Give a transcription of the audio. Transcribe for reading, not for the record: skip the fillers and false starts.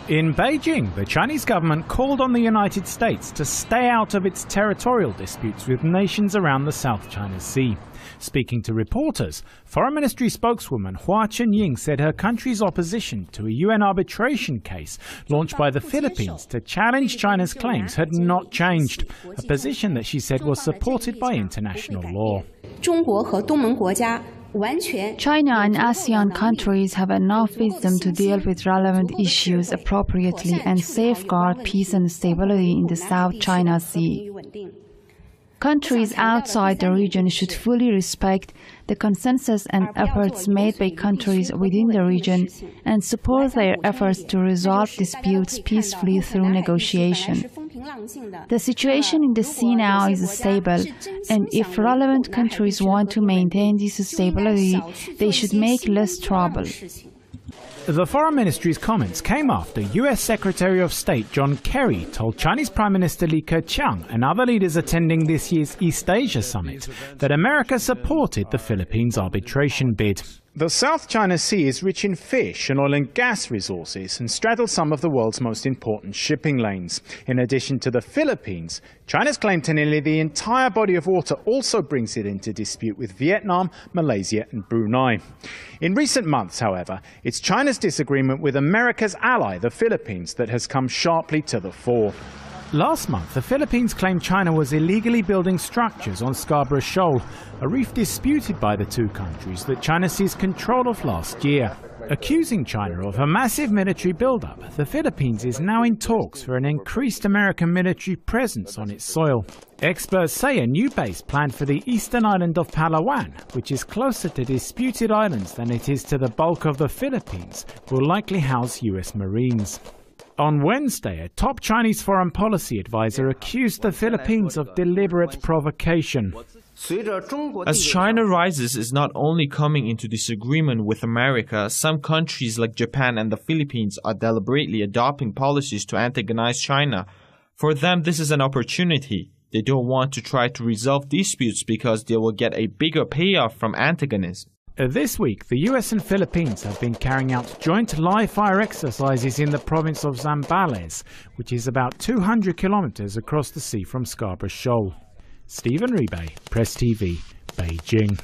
In Beijing, the Chinese government called on the United States to stay out of its territorial disputes with nations around the South China Sea. Speaking to reporters, Foreign Ministry spokeswoman Hua Chunying said her country's opposition to a UN arbitration case launched by the Philippines to challenge China's claims had not changed, a position that she said was supported by international law. China and ASEAN countries have enough wisdom to deal with relevant issues appropriately and safeguard peace and stability in the South China Sea. Countries outside the region should fully respect the consensus and efforts made by countries within the region and support their efforts to resolve disputes peacefully through negotiation. The situation in the sea now is stable, and if relevant countries want to maintain this stability, they should make less trouble. The Foreign Ministry's comments came after U.S. Secretary of State John Kerry told Chinese Prime Minister Li Keqiang and other leaders attending this year's East Asia Summit that America supported the Philippines' arbitration bid. The South China Sea is rich in fish and oil and gas resources and straddles some of the world's most important shipping lanes. In addition to the Philippines, China's claim to nearly the entire body of water also brings it into dispute with Vietnam, Malaysia and Brunei. In recent months, however, it's China's disagreement with America's ally, the Philippines, that has come sharply to the fore. Last month, the Philippines claimed China was illegally building structures on Scarborough Shoal, a reef disputed by the two countries that China seized control of last year. Accusing China of a massive military buildup, the Philippines is now in talks for an increased American military presence on its soil. Experts say a new base planned for the eastern island of Palawan, which is closer to disputed islands than it is to the bulk of the Philippines, will likely house US Marines. On Wednesday, a top Chinese foreign policy advisor accused the Philippines of deliberate provocation. As China rises is not only coming into disagreement with America, some countries like Japan and the Philippines are deliberately adopting policies to antagonize China. For them, this is an opportunity. They don't want to try to resolve disputes because they will get a bigger payoff from antagonism. This week, the US and Philippines have been carrying out joint live-fire exercises in the province of Zambales, which is about 200 kilometers across the sea from Scarborough Shoal. Stephen Rebay, Press TV, Beijing.